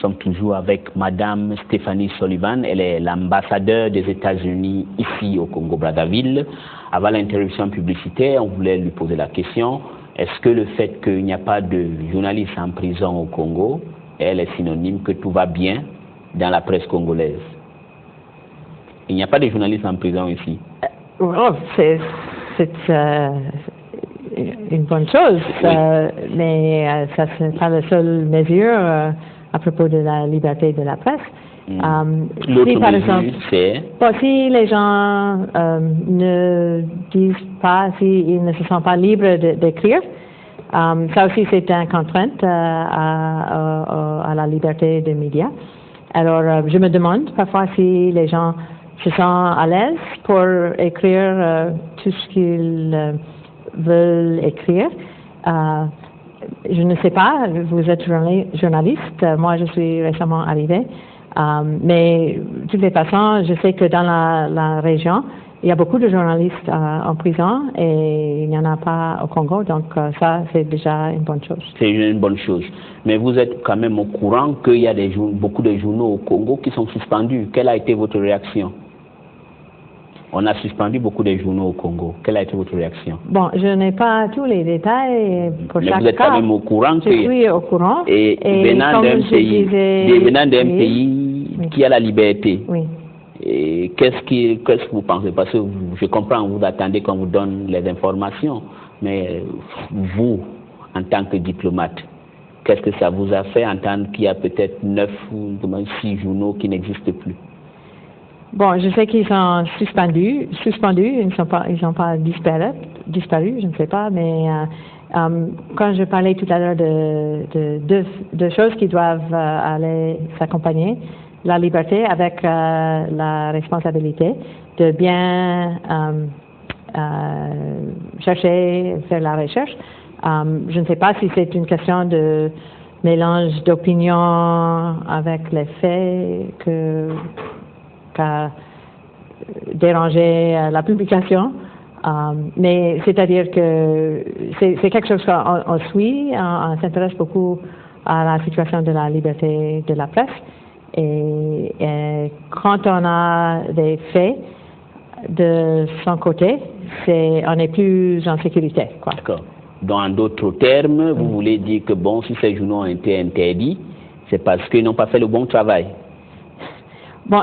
Nous sommes toujours avec Madame Stéphanie Sullivan. Elle est l'ambassadeur des États-Unis ici au Congo-Brazzaville. Avant l'interruption publicitaire, on voulait lui poser la question, est-ce que le fait qu'il n'y a pas de journalistes en prison au Congo, elle est synonyme que tout va bien dans la presse congolaise? Il n'y a pas de journalistes en prison ici. C'est une bonne chose, oui. Mais ça n'est pas la seule mesure à propos de la liberté de la presse. L'autre mesure, c'est... si les gens ne disent pas, s'ils ne se sentent pas libres d'écrire, ça aussi c'est une contrainte à la liberté des médias. Alors je me demande parfois si les gens se sentent à l'aise pour écrire tout ce qu'ils veulent écrire. Je ne sais pas, vous êtes journaliste, moi je suis récemment arrivée, mais de toutes les façons, je sais que dans la région, il y a beaucoup de journalistes en prison et il n'y en a pas au Congo, donc ça c'est déjà une bonne chose. C'est une bonne chose, mais vous êtes quand même au courant qu'il y a beaucoup de journaux au Congo qui sont suspendus. Quelle a été votre réaction? On a suspendu beaucoup de journaux au Congo. Quelle a été votre réaction? Bon, je n'ai pas tous les détails pour chaque cas. Mais vous êtes quand même au courant Je suis au courant. Et venant d'un pays oui. qui a la liberté, oui. Et qu'est-ce que vous pensez? Parce que je comprends, vous attendez qu'on vous donne les informations, mais vous, en tant que diplomate, qu'est-ce que ça vous a fait entendre qu'il y a peut-être 9 ou 6 journaux qui n'existent plus? Bon, je sais qu'ils sont suspendus, ils n'ont pas disparu, je ne sais pas, mais quand je parlais tout à l'heure de choses qui doivent aller s'accompagner, la liberté avec la responsabilité de bien chercher, faire la recherche. Je ne sais pas si c'est une question de mélange d'opinions avec les faits qu'à déranger la publication, mais c'est-à-dire que c'est quelque chose qu'on suit, on s'intéresse beaucoup à la situation de la liberté de la presse et quand on a des faits de son côté, on est plus en sécurité. D'accord. Dans d'autres termes, vous voulez dire que bon, si ces journaux ont été interdits, c'est parce qu'ils n'ont pas fait le bon travail. Bon,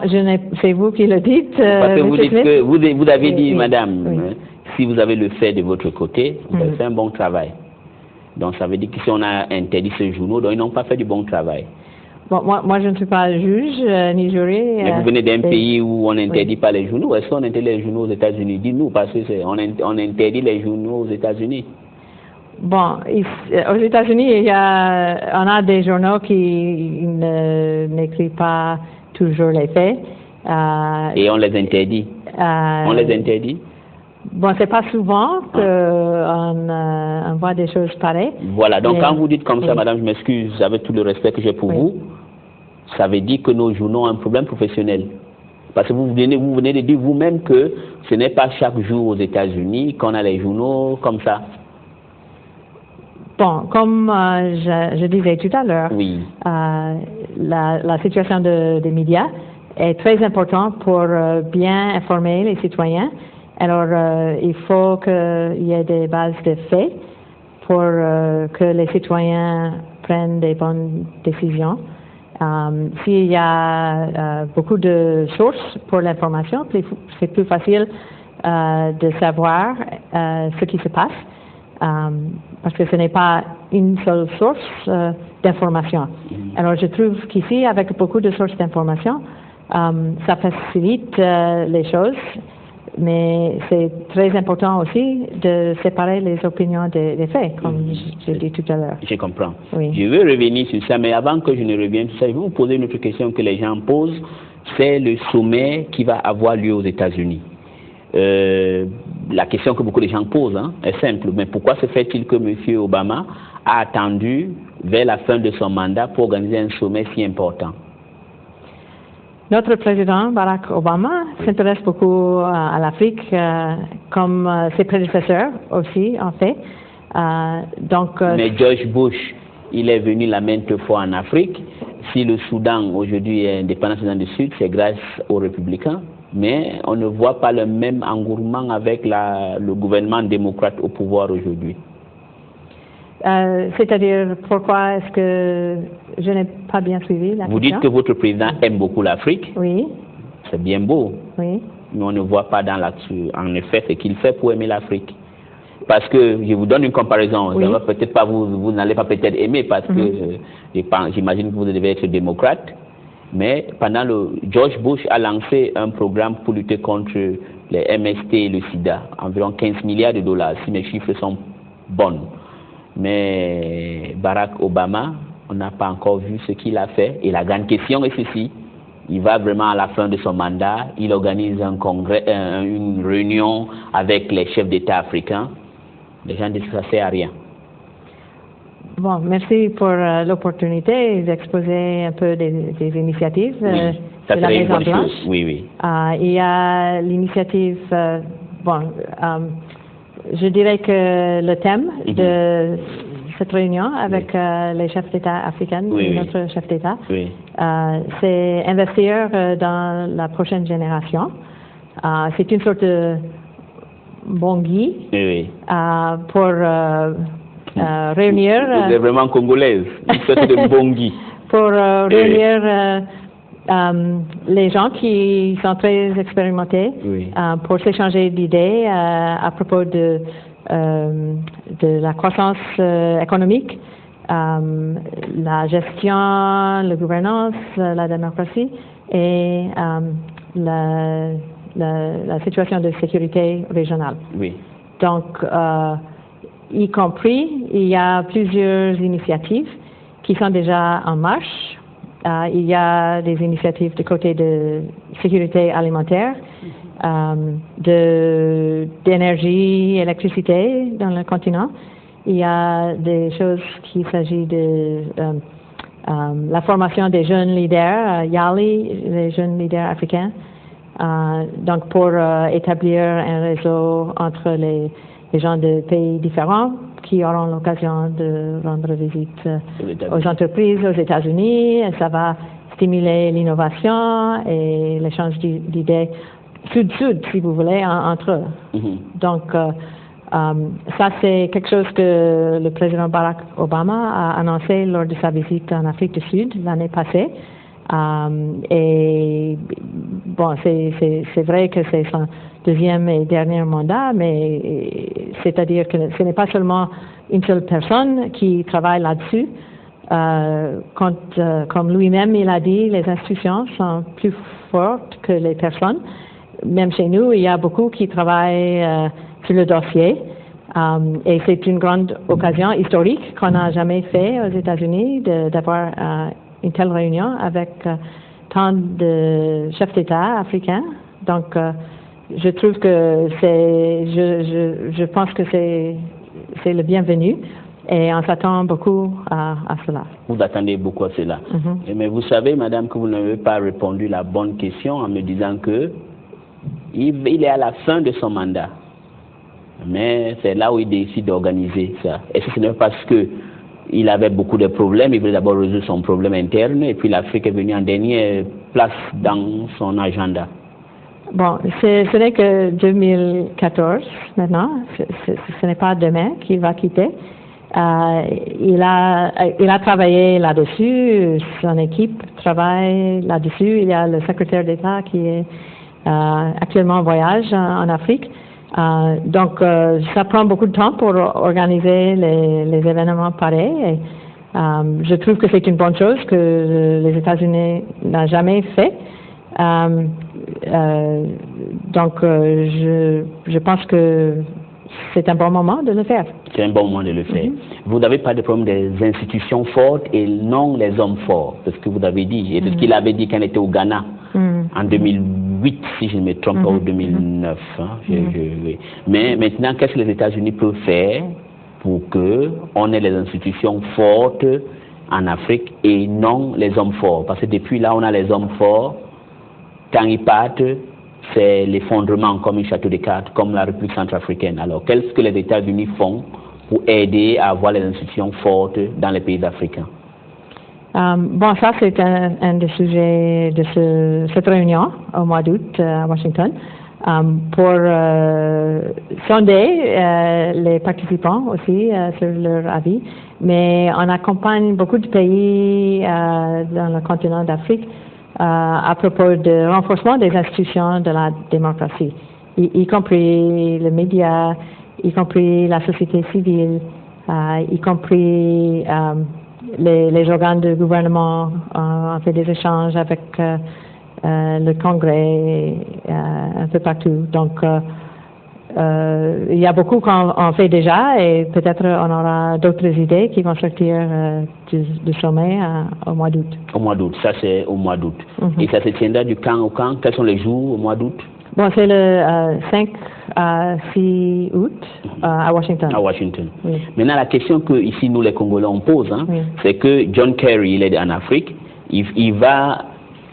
c'est vous qui le dites. Parce que vous dites que vous avez dit, madame, oui. Si vous avez le fait de votre côté, vous avez fait un bon travail. Donc ça veut dire que si on a interdit ces journaux, donc ils n'ont pas fait du bon travail. Bon, moi je ne suis pas juge ni jury. Mais vous venez d'un pays où on n'interdit pas les journaux. Est-ce qu'on interdit les journaux aux États-Unis? Dites-nous, parce qu'on interdit les journaux aux États-Unis. Bon, aux États-Unis, on a des journaux qui n'écrivent pas toujours les faits. Et on les interdit. On les interdit. Bon, c'est pas souvent qu'on voit des choses pareilles. Voilà, donc quand vous dites comme ça, madame, je m'excuse, avec tout le respect que j'ai pour vous, ça veut dire que nos journaux ont un problème professionnel. Parce que vous venez de dire vous-même que ce n'est pas chaque jour aux États-Unis qu'on a les journaux comme ça. Bon, comme je disais tout à l'heure, oui. La situation des médias est très importante pour bien informer les citoyens. Alors, il faut qu'il y ait des bases de faits pour que les citoyens prennent des bonnes décisions. S'il y a beaucoup de sources pour l'information, c'est plus facile de savoir ce qui se passe. Parce que ce n'est pas une seule source d'information. Alors je trouve qu'ici, avec beaucoup de sources d'information, ça facilite les choses, mais c'est très important aussi de séparer les opinions des faits, comme j'ai dit tout à l'heure. Je comprends. Oui. Je veux revenir sur ça, mais avant que je ne revienne sur ça, je vais vous poser une autre question que les gens posent. C'est le sommet qui va avoir lieu aux États-Unis. La question que beaucoup de gens posent est simple, mais pourquoi se fait-il que M. Obama a attendu vers la fin de son mandat pour organiser un sommet si important? Notre président Barack Obama s'intéresse beaucoup à l'Afrique, comme ses prédécesseurs aussi, en fait. Mais George Bush, il est venu la maintes fois en Afrique. si le Soudan aujourd'hui est indépendant du Sud, c'est grâce aux républicains, mais on ne voit pas le même engouement avec le gouvernement démocrate au pouvoir aujourd'hui. C'est-à-dire, pourquoi est-ce que je n'ai pas bien suivi la question? Vous dites que votre président aime beaucoup l'Afrique. Oui. C'est bien beau. Oui. Mais on ne voit pas dans l'actu, en effet, ce qu'il fait pour aimer l'Afrique. Parce que, je vous donne une comparaison, oui. Peut-être pas vous n'allez pas peut-être aimer parce que j'imagine que vous devez être démocrate, mais pendant George Bush a lancé un programme pour lutter contre les MST et le sida, environ 15 milliards de dollars, si mes chiffres sont bons. Mais Barack Obama, on n'a pas encore vu ce qu'il a fait. Et la grande question est ceci. Il va vraiment à la fin de son mandat, il organise un congrès, une réunion avec les chefs d'État africains. Les gens disent que ça ne sert à rien. Bon, merci pour l'opportunité d'exposer un peu des initiatives oui, ça de la serait une bonne Maison-Blanche. chose. Oui, oui. Il y a l'initiative, je dirais que le thème de cette réunion avec les chefs d'État africains, notre chef d'État, c'est investir dans la prochaine génération. C'est une sorte de bongui pour réunir... Vous êtes vraiment congolaise, une sorte de bongui. Pour réunir les gens qui sont très expérimentés pour s'échanger d'idées à propos de la croissance économique, la gestion, la gouvernance, la démocratie et la situation de sécurité régionale. Oui. Donc, y compris, il y a plusieurs initiatives qui sont déjà en marche. Il y a des initiatives du côté de sécurité alimentaire, d'énergie, électricité dans le continent. Il y a des choses qui s'agit de la formation des jeunes leaders, YALI, les jeunes leaders africains, donc pour établir un réseau entre les gens de pays différents qui auront l'occasion de rendre visite aux entreprises aux États-Unis. Ça va stimuler l'innovation et l'échange d'idées sud-sud, si vous voulez, entre eux. Donc, ça, c'est quelque chose que le président Barack Obama a annoncé lors de sa visite en Afrique du Sud l'année passée. Et bon, c'est vrai que c'est son deuxième et dernier mandat, mais c'est-à-dire que ce n'est pas seulement une seule personne qui travaille là-dessus. Comme lui-même il a dit, les institutions sont plus fortes que les personnes. Même chez nous, il y a beaucoup qui travaillent sur le dossier. Et c'est une grande occasion historique qu'on n'a jamais fait aux États-Unis d'avoir une telle réunion avec tant de chefs d'État africains. Donc, je trouve que je pense que c'est le bienvenu et on s'attend beaucoup à cela. Vous attendez beaucoup à cela. Mais vous savez, madame, que vous n'avez pas répondu la bonne question en me disant que il est à la fin de son mandat. Mais c'est là où il décide d'organiser ça. Est-ce que ce n'est pas parce que il avait beaucoup de problèmes, il voulait d'abord résoudre son problème interne, et puis l'Afrique est venue en dernière place dans son agenda? Bon, ce n'est que 2014 maintenant, ce n'est pas demain qu'il va quitter. Il a travaillé là-dessus, son équipe travaille là-dessus. Il y a le secrétaire d'État qui est actuellement en voyage en Afrique. Donc, ça prend beaucoup de temps pour organiser les événements pareils. Et, je trouve que c'est une bonne chose que les États-Unis n'ont jamais fait. Donc, je pense que c'est un bon moment de le faire. C'est un bon moment de le faire. Vous n'avez pas de problème des institutions fortes et non les hommes forts, c'est ce que vous avez dit. Et c'est ce qu'il avait dit quand il était au Ghana en 2008, si je ne me trompe pas, ou 2009. Mais maintenant, qu'est-ce que les États-Unis peuvent faire pour qu'on ait les institutions fortes en Afrique et non les hommes forts? Parce que depuis là, on a les hommes forts. Quand ils partent, c'est l'effondrement comme un château de cartes, comme la République centrafricaine. Alors, qu'est-ce que les États-Unis font pour aider à avoir les institutions fortes dans les pays africains? Bon, ça, c'est un des sujets de cette réunion au mois d'août à Washington pour sonder les participants aussi sur leur avis. Mais on accompagne beaucoup de pays dans le continent d'Afrique à propos du renforcement des institutions de la démocratie, y compris les médias, y compris la société civile, y compris les organes de gouvernement. On fait des échanges avec le Congrès un peu partout. Donc, il y a beaucoup qu'on fait déjà et peut-être on aura d'autres idées qui vont sortir du sommet au mois d'août. Au mois d'août, ça c'est au mois d'août. Et ça se tiendra du camp au camp. Quels sont les jours au mois d'août? Bon, c'est le 5 à 6 août à Washington. À Washington. Oui. Maintenant, la question que ici nous les Congolais on pose, Oui. c'est que John Kerry, il est en Afrique, il va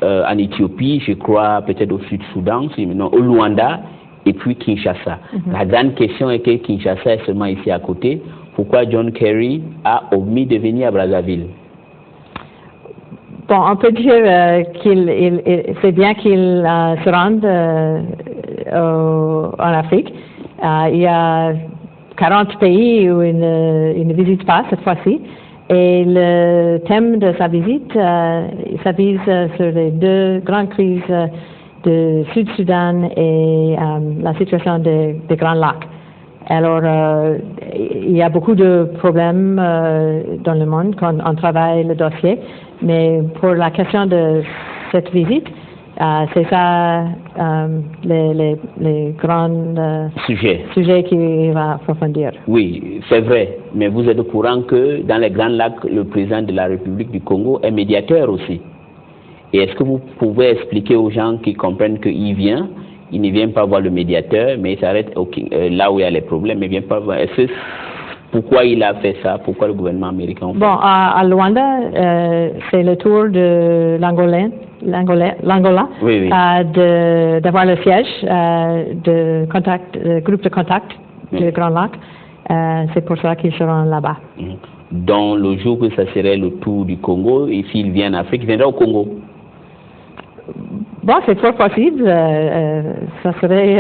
en Éthiopie, je crois peut-être au Sud-Soudan, au Luanda, et puis Kinshasa. La grande question est que Kinshasa est seulement ici à côté. Pourquoi John Kerry a omis de venir à Brazzaville? Bon, on peut dire c'est bien qu'il se rende en Afrique. Il y a 40 pays où il ne visite pas cette fois-ci. Et le thème de sa visite, ça vise sur les deux grandes crises de Sud-Soudan et la situation des Grands Lacs. Alors, il y a beaucoup de problèmes dans le monde quand on travaille le dossier, mais pour la question de cette visite, c'est ça les grands sujets qu'il va approfondir. Oui, c'est vrai, mais vous êtes au courant que dans les Grands Lacs, le président de la République du Congo est médiateur aussi. Et est-ce que vous pouvez expliquer aux gens qui comprennent qu'il vient, il ne vient pas voir le médiateur, mais il s'arrête là où il y a les problèmes, il ne vient pas voir. Pourquoi il a fait ça? Pourquoi le gouvernement américain fait ça? Bon, à Luanda, c'est le tour de l'Angola, oui, oui. d'avoir le siège de groupe de contact du Grand Lac. C'est pour ça qu'ils seront là-bas. Donc, le jour que ça serait le tour du Congo, et s'il vient en Afrique, il viendra au Congo? Bon, c'est fort possible. Ça serait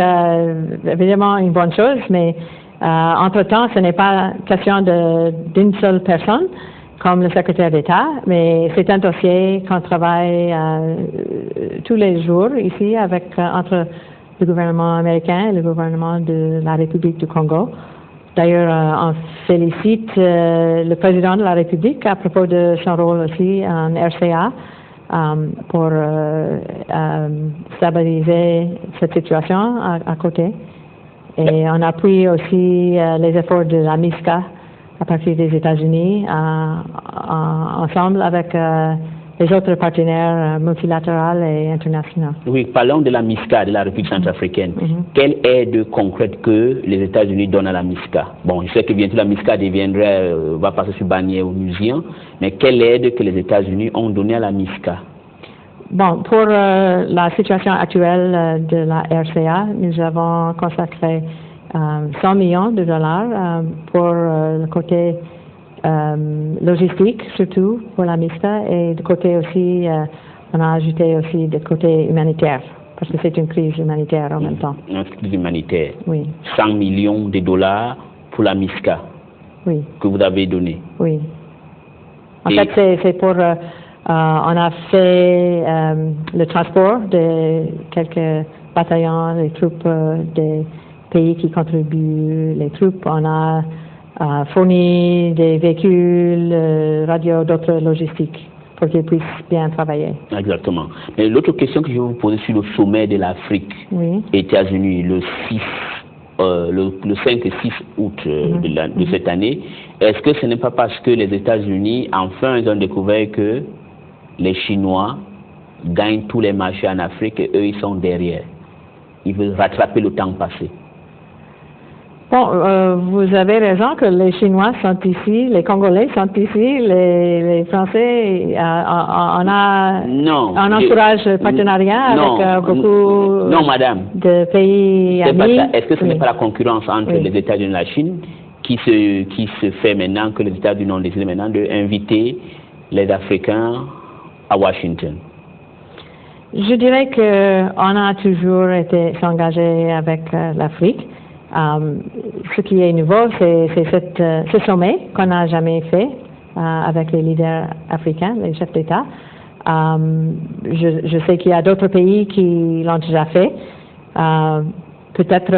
évidemment une bonne chose, mais entre-temps, ce n'est pas question d'une seule personne, comme le secrétaire d'État, mais c'est un dossier qu'on travaille tous les jours ici entre le gouvernement américain et le gouvernement de la République du Congo. D'ailleurs, on félicite le président de la République à propos de son rôle aussi en RCA pour stabiliser cette situation à côté. Et on appuie aussi les efforts de la MISCA à partir des États-Unis, ensemble avec les autres partenaires multilatéraux et internationaux. Oui, parlons de la MISCA, de la République centrafricaine. Quelle aide concrète que les États-Unis donnent à la MISCA? Bon, je sais que bientôt la MISCA va passer sur Banier ou Nusian, mais quelle aide que les États-Unis ont donnée à la MISCA? Bon, pour la situation actuelle de la RCA, nous avons consacré 100 millions de dollars pour le côté logistique, surtout pour la MISCA, et du côté aussi, on a ajouté aussi du côté humanitaire, parce que c'est une crise humanitaire en même temps. Une crise humanitaire. Oui. 100 millions de dollars pour la MISCA. Oui. Que vous avez donné. Oui. En fait, c'est pour... on a fait le transport de quelques bataillons, les troupes des pays qui contribuent, les troupes. On a fourni des véhicules, radio, d'autres logistiques pour qu'ils puissent bien travailler. Exactement. Mais l'autre question que je vais vous poser sur le sommet de l'Afrique, États-Unis, le 5 et 6 août de cette année, est-ce que ce n'est pas parce que les États-Unis, enfin, ils ont découvert que les Chinois gagnent tous les marchés en Afrique et eux, ils sont derrière? Ils veulent rattraper le temps passé. Bon, vous avez raison que les Chinois sont ici, les Congolais sont ici, les Français, on encourage le partenariat avec beaucoup de pays amis. Est-ce que ce n'est pas la concurrence entre les États-Unis et la Chine qui se fait maintenant, que les États-Unis ont décidé maintenant d'inviter les Africains à Washington? Je dirais qu'on a toujours été engagé avec l'Afrique. Ce qui est nouveau, c'est ce sommet qu'on n'a jamais fait avec les leaders africains, les chefs d'État. Je sais qu'il y a d'autres pays qui l'ont déjà fait. Peut-être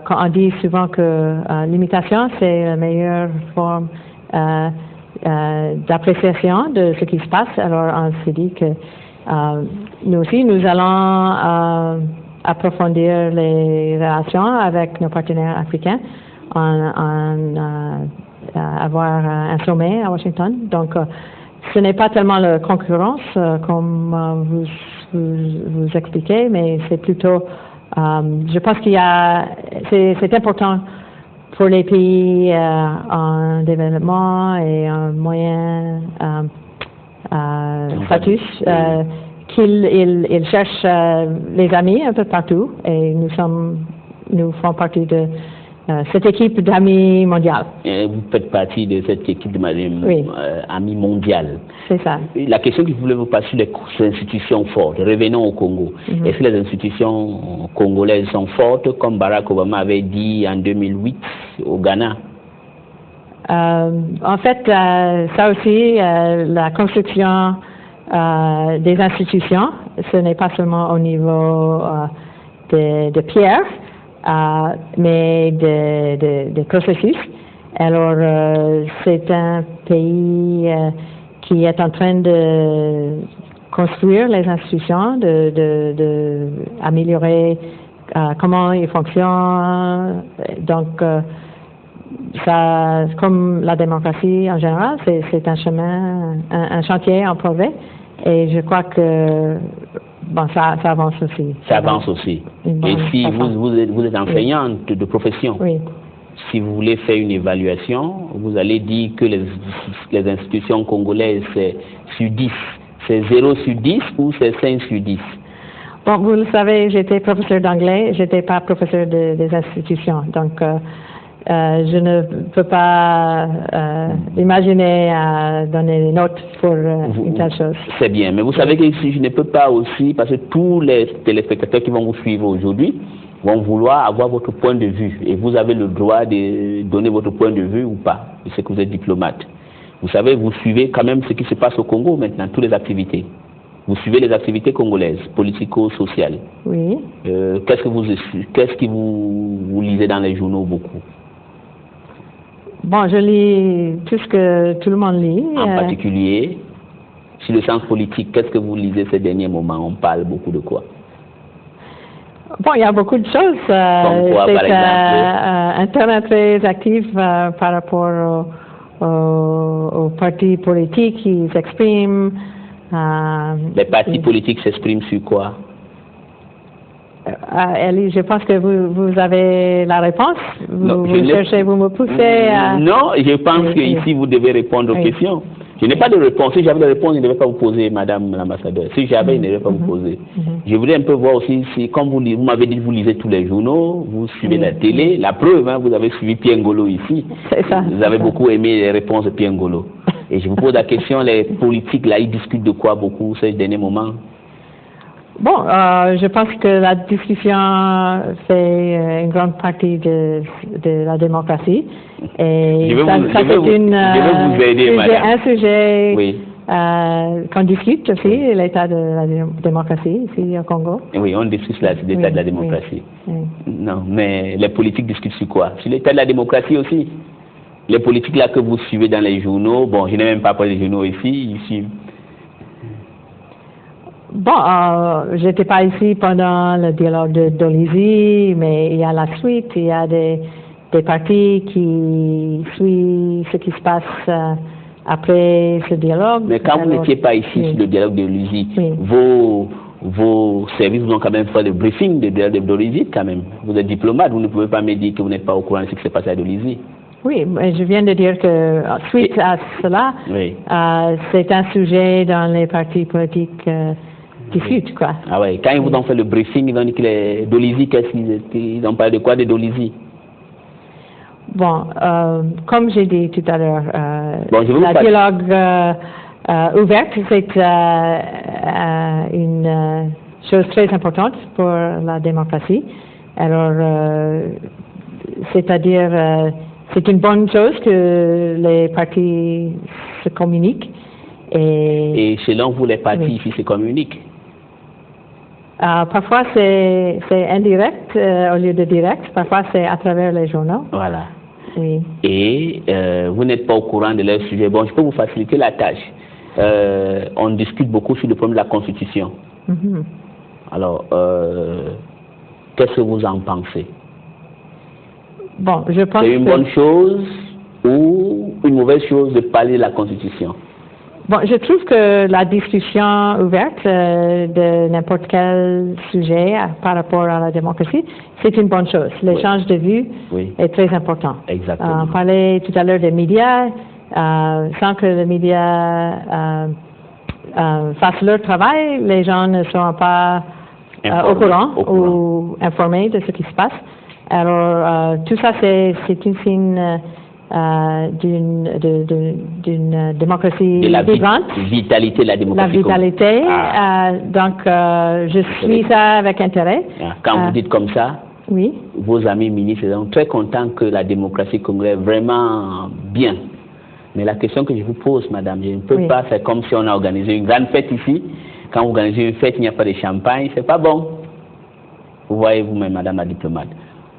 quand on dit souvent que l'imitation, c'est la meilleure forme d'appréciation de ce qui se passe. Alors on s'est dit que nous aussi, nous allons approfondir les relations avec nos partenaires africains, avoir un sommet à Washington. Donc, ce n'est pas tellement la concurrence comme vous expliquez, mais c'est plutôt, je pense c'est important pour les pays en développement et en moyen status qu'ils cherchent les amis un peu partout et nous faisons partie de cette équipe d'amis mondiale. Vous faites partie de cette équipe d'amis mondiale. C'est ça. La question que je voulais vous passer sur les institutions fortes. Revenons au Congo. Est-ce que les institutions congolaises sont fortes, comme Barack Obama avait dit en 2008 au Ghana? En fait, ça aussi, la construction des institutions, ce n'est pas seulement au niveau de pierre, mais de processus. Alors, c'est un pays qui est en train de construire les institutions, de améliorer comment ils fonctionnent. Donc, ça, comme la démocratie en général, c'est un chemin, un chantier en progrès. Et je crois que ça avance aussi. Ça avance aussi. Et si vous êtes enseignante de profession, si vous voulez faire une évaluation, vous allez dire que les institutions congolaises, c'est sur 10. C'est 0 sur 10 ou c'est 5 sur 10? Bon, vous le savez, j'étais professeur d'anglais, je n'étais pas professeur des institutions. Donc, je ne peux pas imaginer donner des notes pour une telle chose. C'est bien, mais vous savez que si je ne peux pas aussi, parce que tous les téléspectateurs qui vont vous suivre aujourd'hui vont vouloir avoir votre point de vue et vous avez le droit de donner votre point de vue ou pas. Je sais que vous êtes diplomate. Vous savez, vous suivez quand même ce qui se passe au Congo maintenant, toutes les activités. Vous suivez les activités congolaises, politico-sociales. Oui. Qu'est-ce que vous lisez dans les journaux beaucoup? Bon, je lis tout ce que tout le monde lit. En particulier, sur le sens politique, qu'est-ce que vous lisez ces derniers moments? On parle beaucoup de quoi? Bon, il y a beaucoup de choses. Comme quoi, par exemple? Internet très actif par rapport aux partis politiques qui s'expriment. Les partis politiques s'expriment sur quoi? Ellie, je pense que vous avez la réponse. Vous cherchez, vous me poussez à... Non, je pense que ici vous devez répondre aux questions. Je n'ai pas de réponse. Si j'avais des réponses, je ne devais pas vous poser, Madame l'ambassadeur. Si j'avais, je ne devais pas vous poser. Je voulais un peu voir aussi, si, comme vous m'avez dit, vous lisez tous les journaux, vous suivez la télé. La preuve, vous avez suivi Pierre Ngolo ici. Ça, vous avez beaucoup aimé les réponses de Pierre Ngolo. Et je vous pose la question, les politiques, là, ils discutent de quoi beaucoup ces derniers moments? Bon, je pense que la discussion fait une grande partie de la démocratie. Et je vais vous aider, madame. Un sujet oui. qu'on discute aussi, l'état de la démocratie ici au Congo. Oui, on discute l'état de la démocratie. Oui. Non, mais les politiques discutent sur quoi? Sur l'état de la démocratie aussi. Les politiques là que vous suivez dans les journaux, bon, je n'ai même pas parlé des journaux ici. Bon, j'étais pas ici pendant le dialogue de Dolisie, mais il y a la suite, il y a des partis qui suivent ce qui se passe après ce dialogue. Mais quand vous n'étiez pas ici sur le dialogue de Dolisie, vos services vous ont quand même fait le briefing de Dolisie quand même. Vous êtes diplomate, vous ne pouvez pas me dire que vous n'êtes pas au courant de ce qui s'est passé à Dolisie. Oui, je viens de dire que suite à cela, c'est un sujet dans les partis politiques discutent, quoi. Ah ouais, quand ils vous ont fait le briefing, ils ont dit que les Dolisie, qu'est-ce qu'ils ont parlé de quoi de Dolisie? Bon, comme j'ai dit tout à l'heure, Bon, la dialogue ouverte, c'est une chose très importante pour la démocratie. Alors, c'est-à-dire, c'est une bonne chose que les partis se communiquent. Et selon vous, les partis ici se communiquent? Parfois, c'est indirect au lieu de direct. Parfois, c'est à travers les journaux. Voilà. Oui. Et vous n'êtes pas au courant de leur sujet. Bon, je peux vous faciliter la tâche. On discute beaucoup sur le problème de la Constitution. Mhm. Alors, qu'est-ce que vous en pensez? Bon, je pense c'est une bonne chose ou une mauvaise chose de parler de la Constitution? Bon, je trouve que la discussion ouverte de n'importe quel sujet par rapport à la démocratie, c'est une bonne chose. L'échange de vues est très important. Exactement. On parlait tout à l'heure des médias, sans que les médias fassent leur travail, les gens ne seront pas au courant ou informés de ce qui se passe. Alors, tout ça, c'est un signe d'une démocratie vibrante. Vitalité de la démocratie. La vitalité. Donc, je suis ça avec intérêt. Quand vous dites comme ça, oui. Vos amis ministres sont très contents que la démocratie congolaise est vraiment bien. Mais la question que je vous pose, madame, je ne peux pas faire comme si on a organisé une grande fête ici. Quand vous organisez une fête, il n'y a pas de champagne, c'est pas bon. Vous voyez vous-même, madame la diplomate.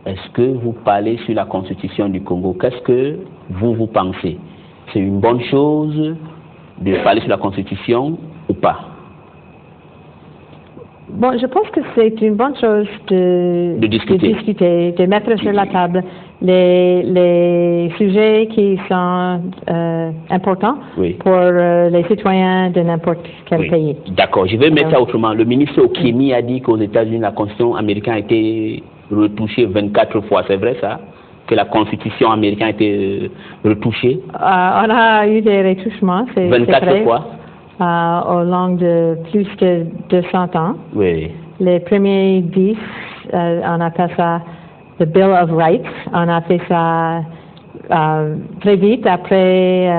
Est-ce que vous parlez sur la Constitution du Congo? Qu'est-ce que vous pensez? C'est une bonne chose de parler sur la Constitution ou pas? Bon, je pense que c'est une bonne chose de discuter, de mettre sur la table les sujets qui sont importants pour les citoyens de n'importe quel pays. D'accord, je vais mettre ça autrement. Le ministre Okiemi a dit qu'aux États-Unis, la Constitution américaine a été retouchée 24 fois. C'est vrai ça? Que la Constitution américaine a été retouchée? On a eu des retouchements, c'est 24 fois? Au long de plus de 200 ans. Oui. Les premiers 10, on appelle ça the Bill of Rights. On a fait ça très vite après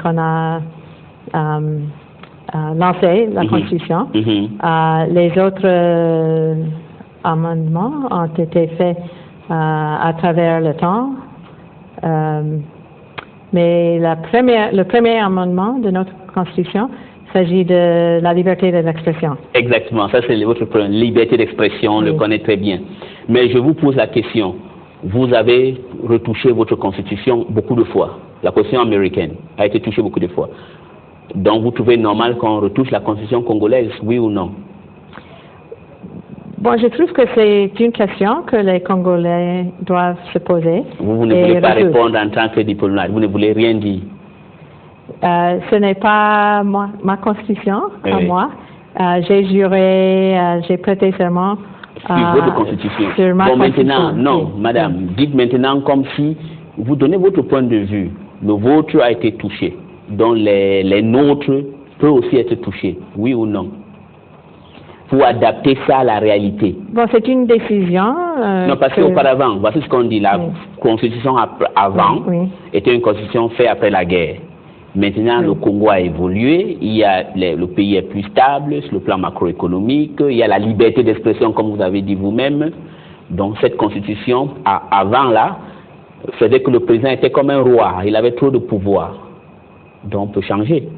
qu'on a lancé la Constitution. Les autres amendements ont été faits à travers le temps. Mais le premier amendement de notre Constitution s'agit de la liberté de l'expression. Exactement, ça c'est votre problème. Liberté d'expression, on le connaît très bien. Mais je vous pose la question. Vous avez retouché votre Constitution beaucoup de fois. La Constitution américaine a été touchée beaucoup de fois. Donc vous trouvez normal qu'on retouche la Constitution congolaise, oui ou non? Bon, je trouve que c'est une question que les Congolais doivent se poser. Vous ne voulez pas répondre en tant que diplomate, vous ne voulez rien dire. Ce n'est pas ma constitution à moi. J'ai juré, j'ai prêté serment sur votre constitution. Sur ma constitution. Maintenant, non, madame, dites maintenant comme si vous donnez votre point de vue. Le vôtre a été touché. Donc les nôtres peuvent aussi être touchés, oui ou non? Pour adapter ça à la réalité. Bon, c'est une décision. Non, parce qu'auparavant, voici ce qu'on dit, la constitution avant était une constitution faite après la guerre. Maintenant, le Congo a évolué, le pays est plus stable sur le plan macroéconomique, il y a la liberté d'expression, comme vous avez dit vous-même. Donc, cette constitution, avant là, faisait que le président était comme un roi, il avait trop de pouvoir. Donc, on peut changer.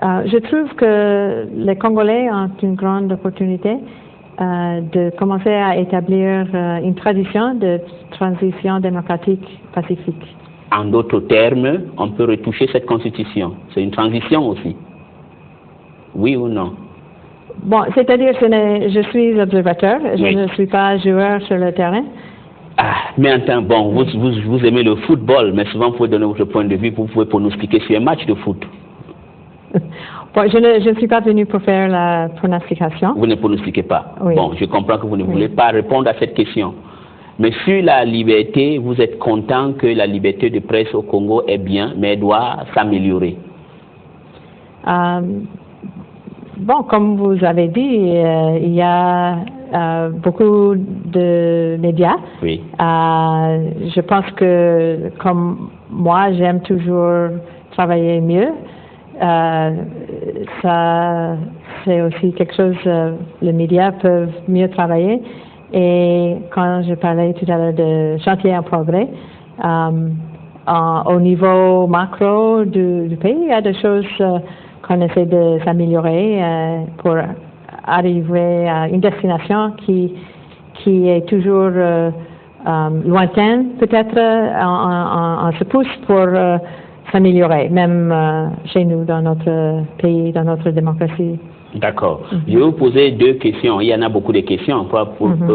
Je trouve que les Congolais ont une grande opportunité de commencer à établir une tradition de transition démocratique pacifique. En d'autres termes, on peut retoucher cette constitution. C'est une transition aussi. Oui ou non? Bon, c'est-à-dire que je suis observateur, je ne suis pas joueur sur le terrain. Mais bon, vous aimez le football, mais souvent vous pouvez donner votre point de vue, vous pouvez pronostiquer sur un match de foot. Bon, je ne suis pas venue pour faire la pronostication. Vous ne pronostiquez pas. Oui. Bon, je comprends que vous ne voulez pas répondre à cette question. Mais sur la liberté, vous êtes content que la liberté de presse au Congo est bien, mais elle doit s'améliorer. Bon, comme vous avez dit, il y a beaucoup de médias. Oui. Je pense que, comme moi, j'aime toujours travailler mieux. Ça, c'est aussi quelque chose, les médias peuvent mieux travailler. Et quand je parlais tout à l'heure de chantier en progrès, au niveau macro du pays, il y a des choses qu'on essaie de s'améliorer pour arriver à une destination qui est toujours lointaine, peut-être. On se pousse pour s'améliorer, même chez nous, dans notre pays, dans notre démocratie. D'accord. Je vais vous poser 2 questions. Il y en a beaucoup de questions. On ne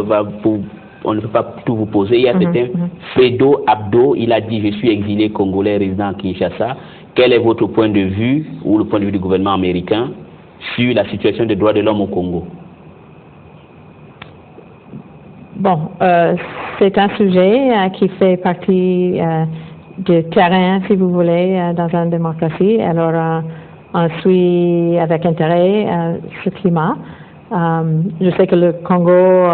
peut pas tout vous poser. Il y a certains. Fredo Abdo, il a dit: je suis exilé congolais résident à Kinshasa. Quel est votre point de vue, ou le point de vue du gouvernement américain, sur la situation des droits de l'homme au Congo? Bon, c'est un sujet qui fait partie du terrain, si vous voulez, dans une démocratie. Alors, on suit avec intérêt ce climat. Je sais que le Congo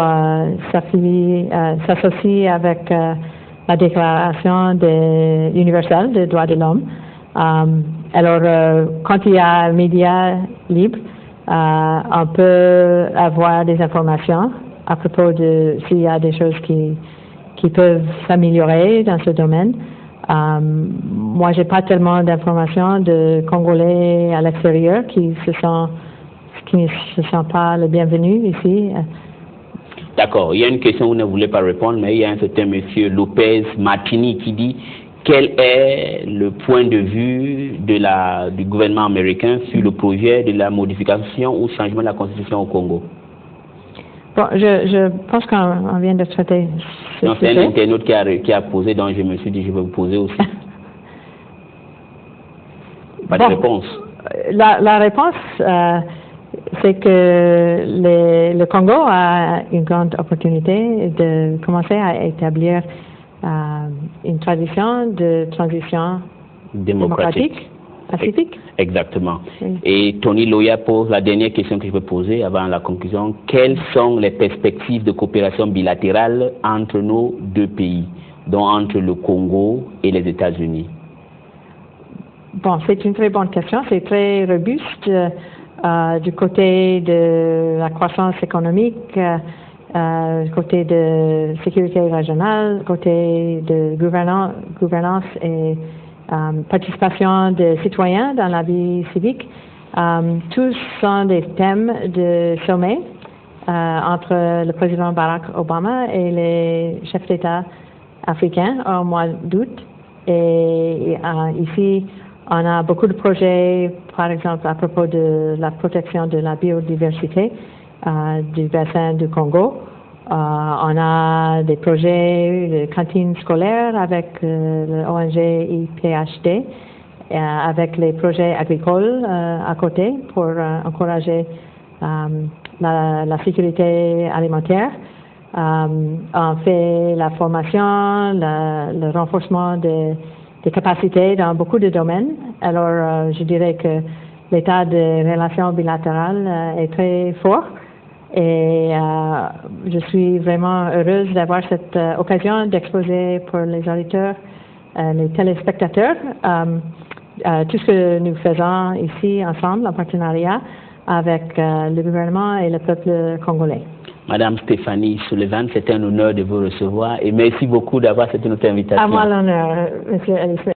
s'associe avec la Déclaration universelle des droits de l'homme. Alors, quand il y a un média libre, on peut avoir des informations à propos de s'il y a des choses qui peuvent s'améliorer dans ce domaine. Moi, j'ai pas tellement d'informations de Congolais à l'extérieur qui ne se sentent pas le bienvenu ici. D'accord. Il y a une question où vous ne voulez pas répondre, mais il y a un certain monsieur Lopez Martini qui dit: quel est le point de vue du gouvernement américain sur le projet de la modification ou changement de la constitution au Congo? Bon, je pense qu'on vient de traiter ce sujet. C'est un internaute qui a posé, donc je me suis dit je vais vous poser aussi. Pas de réponse. La réponse, c'est que le Congo a une grande opportunité de commencer à établir une tradition de transition démocratique. Pacifique. Exactement. Oui. Et Tony Loya pose la dernière question que je vais poser avant la conclusion. Quelles sont les perspectives de coopération bilatérale entre nos 2 pays, dont entre le Congo et les États-Unis? Bon, c'est une très bonne question. C'est très robuste du côté de la croissance économique, du côté de sécurité régionale, du côté de gouvernance et participation des citoyens dans la vie civique. Tous sont des thèmes de sommet entre le président Barack Obama et les chefs d'État africains au mois d'août. Et ici, on a beaucoup de projets, par exemple, à propos de la protection de la biodiversité du bassin du Congo. On a des projets de cantines scolaires avec l'ONG IPHD, avec les projets agricoles à côté pour encourager la sécurité alimentaire. On fait la formation, le renforcement des capacités dans beaucoup de domaines. Alors, je dirais que l'état des relations bilatérales est très fort. Et je suis vraiment heureuse d'avoir cette occasion d'exposer pour les auditeurs, les téléspectateurs, tout ce que nous faisons ici ensemble en partenariat avec le gouvernement et le peuple congolais. Madame Stéphanie Sullivan, c'est un honneur de vous recevoir et merci beaucoup d'avoir accepté notre invitation. À moi l'honneur, Monsieur Ellis.